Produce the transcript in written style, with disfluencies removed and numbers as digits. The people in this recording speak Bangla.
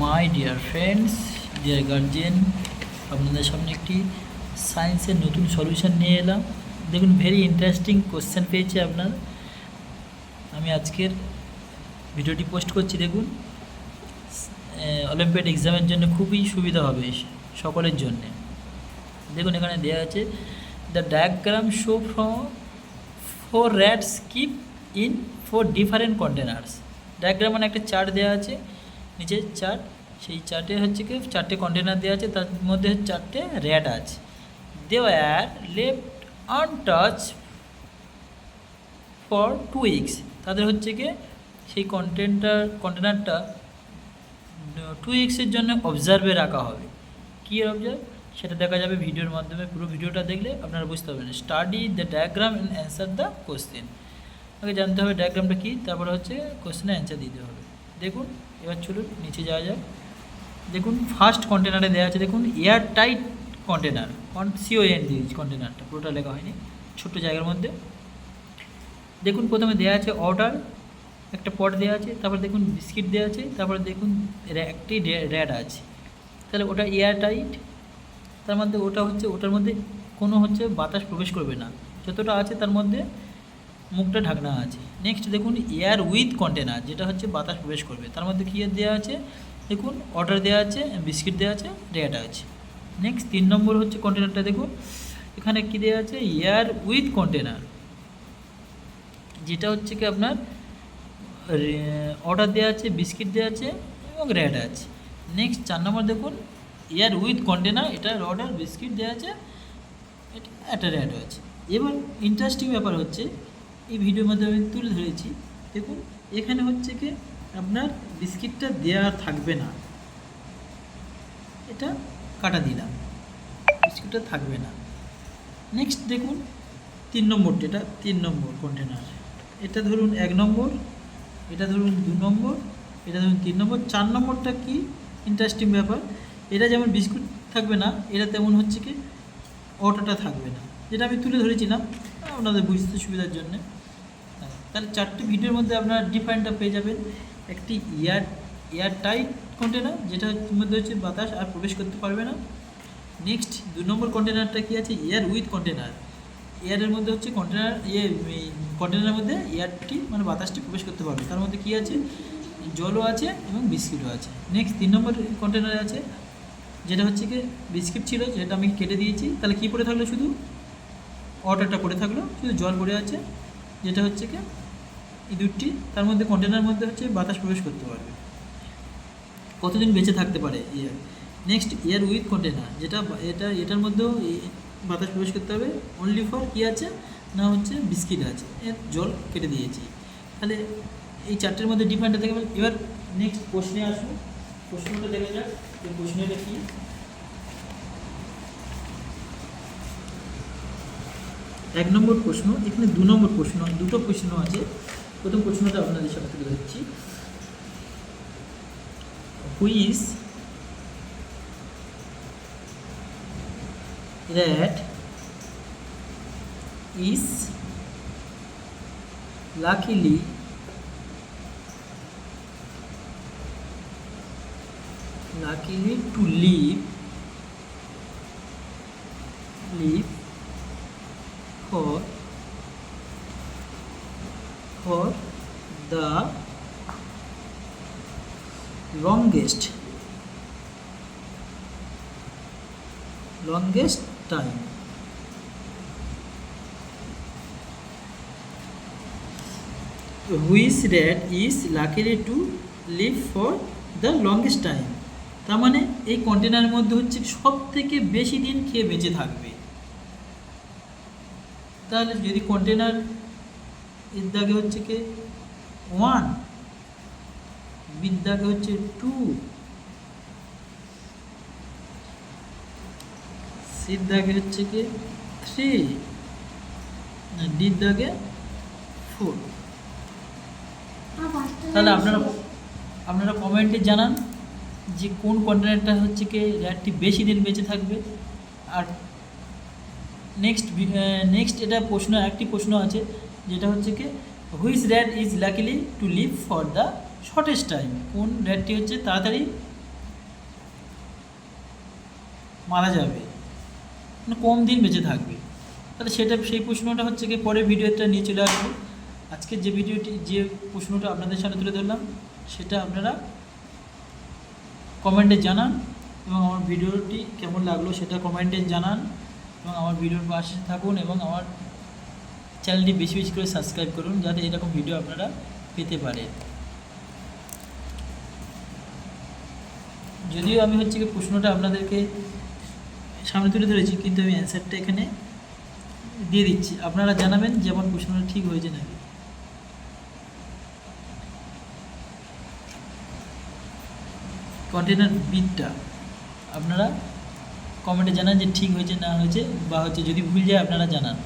মাই ডিয়ার ফ্রেন্ডস, ডিয়ার গার্জেন, আপনাদের সামনে একটি সায়েন্সের নতুন সলিউশন নিয়ে এলাম। দেখুন, ভেরি ইন্টারেস্টিং কোশ্চেন পেয়েছি আপনার। আমি আজকের ভিডিওটি পোস্ট করছি। দেখুন, অলিম্পিয়াড এক্সামের জন্য খুবই সুবিধা হবে সকলের জন্যে। দেখুন, এখানে দেওয়া আছে the diagram show from 4 rats keep in 4 different containers। Diagram মানে একটা চার্ট দেওয়া আছে, নিচে চার্ট, সেই চার্টে হচ্ছে কি 4টে কন্টেনার দেওয়া আছে, তার মধ্যে 4টে র্যাট আছে। দে আর লেফট আনটাচ ফর 2 weeks। তাদের হচ্ছে কি সেই কন্টেনারটা 2 weeks জন্য অবজার্ভে রাখা হবে। কী অবজার্ভ সেটা দেখা যাবে ভিডিওর মাধ্যমে। পুরো ভিডিওটা দেখলে আপনারা বুঝতে পারবেন। Study the diagram and answer the question. আগে জানতে হবে ডায়াগ্রামটা কী, তারপরে হচ্ছে কোশ্চেনে অ্যান্সার দিতে হবে। দেখুন, এবার চলুন নিচে যাওয়া যাক। দেখুন, ফার্স্ট কন্টেনারে দেওয়া আছে, দেখুন এয়ার টাইট কন্টেনার, CON দিয়েছি, কন্টেনারটা পুরোটা লেখা হয়নি, ছোট্ট জায়গার মধ্যে। দেখুন, প্রথমে দেওয়া আছে ওয়াটার, একটা পট দেওয়া আছে, তারপর দেখুন বিস্কিট দেওয়া আছে, তারপরে দেখুন একটি র্যাট আছে। তাহলে ওটা এয়ার টাইট, তার মধ্যে ওটা হচ্ছে, ওটার মধ্যে কোনো হচ্ছে বাতাস প্রবেশ করবে না, যতটা আছে তার মধ্যে মুখটা ঢাকনা আছে। নেক্সট দেখুন এয়ার উইথ কন্টেনার, যেটা হচ্ছে বাতাস প্রবেশ করবে, তার মধ্যে কী দেওয়া আছে, দেখুন ওয়াটার দেওয়া আছে, বিস্কিট দেওয়া আছে, র্যাট আছে। নেক্সট 3 নম্বর হচ্ছে কন্টেনারটা, দেখুন এখানে কী দেওয়া আছে, এয়ার উইথ কন্টেনার, যেটা হচ্ছে কি আপনার অর্ডার দেওয়া আছে, বিস্কিট দেওয়া আছে এবং র্যাট আছে। নেক্সট 4 নম্বর দেখুন এয়ার উইথ কন্টেনার, এটা অর্ডার বিস্কিট দেওয়া আছে, এটা একটা র্যাট আছে। এবার ইন্টারেস্টিং ব্যাপার হচ্ছে, এই ভিডিওর মধ্যে আমি তুলে ধরেছি, দেখুন এখানে হচ্ছে কি আপনার বিস্কিটটা দেওয়া থাকবে না, এটা কাটা দিলাম, বিস্কিটটা থাকবে না। নেক্সট দেখুন 3 নম্বরটা, এটা 3 নম্বর কন্টেনার, এটা ধরুন 1 নম্বর, এটা ধরুন 2 নম্বর, এটা ধরুন 3 নম্বর। 4 নম্বরটা কি ইন্টারেস্টিং ব্যাপার, এটা যেমন বিস্কুট থাকবে না, এটা তেমন হচ্ছে কি অটোটা থাকবে না, যেটা আমি তুলে ধরেছিলাম আপনাদের বুঝতে সুবিধার জন্য। তাহলে 4টি ভিডিওর মধ্যে আপনারা ডিফারেন্টটা পেয়ে যাবেন। একটি এয়ার টাইট কন্টেনার, যেটার মধ্যে হচ্ছে বাতাস আর প্রবেশ করতে পারবে না। নেক্সট 2 নম্বর কন্টেনারটা কী আছে, এয়ার উইথ কন্টেনার, এয়ারের মধ্যে হচ্ছে কন্টেনারের মধ্যে এয়ারটি মানে বাতাসটি প্রবেশ করতে পারবে, তার মধ্যে কী আছে, জলও আছে এবং বিস্কিটও আছে। নেক্সট 3 নম্বর কন্টেনারে আছে, যেটা হচ্ছে কি বিস্কিট ছিল, যেটা আমি কেটে দিয়েছি, তাহলে কী পড়ে থাকলো, শুধু ওয়াটারটা পড়ে থাকলো, শুধু জল পড়ে আছে, যেটা হচ্ছে কি এই দুটি, তার মধ্যে কন্টেনারের মধ্যে হচ্ছে বাতাস প্রবেশ করতে পারবে। কতদিন বেঁচে থাকতে পারে air. Next air with container, যেটা এটার মধ্যেও বাতাস প্রবেশ করতে হবে, অনলি ফর কী আছে না হচ্ছে বিস্কিট আছে, এর জল কেটে দিয়েছি। তাহলে এই 4টের মধ্যে ডিফারেন্টটা থেকে এবার নেক্সট প্রশ্নে আসবো। প্রশ্নটা দেখা যাক, এই প্রশ্নটা কি। 1 নম্বর প্রশ্ন, এখানে 2 নম্বর প্রশ্ন, দুটো প্রশ্ন আছে। প্রথম প্রশ্নটা আপনাদের সাথে তুলে ধরছি। Which rat is luckily to live for the longest time। Which rat is likely to live for the longest time? তার মানে এই কন্টেনারের মধ্যে হচ্ছে সব থেকে বেশি দিন খেয়ে বেঁচে থাকবে। তাহলে যদি কন্টেনার এর দাগে হচ্ছে কি 1, বির দাগে হচ্ছে 2, সির দাগে হচ্ছে কি 3, ডির দাগে 4। তাহলে আপনারা কমেন্টে জানান যে কোন কন্টেনারটা হচ্ছে কি র্যাটটি বেশি দিন বেঁচে থাকবে। আর নেক্সট এটা প্রশ্ন, একটি প্রশ্ন আছে, যেটা হচ্ছে কি which rat is likely to live for the shortest time, কোন র্যাটটি হচ্ছে তাড়াতাড়ি মারা যাবে, মানে কম দিন বেঁচে থাকবে, তাহলে সেই প্রশ্নটা হচ্ছে কি পরের ভিডিওটা নিয়ে চলে আসবো। আজকে যে প্রশ্নটা আপনাদের সামনে তুলে ধরলাম সেটা আপনারা কমেন্টে জানান, এবং আমার ভিডিওটি কেমন লাগলো সেটা কমেন্টে জানান, এবং আমার ভিডিওর পাশে থাকুন, এবং আমার চ্যানেলটি বেশি বেশি করে সাবস্ক্রাইব করুন যাতে এরকম ভিডিও আপনারা পেতে পারেন। যদিও আমি হচ্ছে কি প্রশ্নটা আপনাদেরকে সামনে তুলে ধরেছি, কিন্তু আমি অ্যান্সারটা এখানে দিয়ে দিচ্ছি, আপনারা জানাবেন যে আমার প্রশ্নটা ঠিক হয়েছে নাকি। কন্টেনার বিটটা আপনারা কমেন্টে জানান যে ঠিক হয়েছে না হয়েছে, বা হচ্ছে যদি ভুল যায় আপনারা জানান।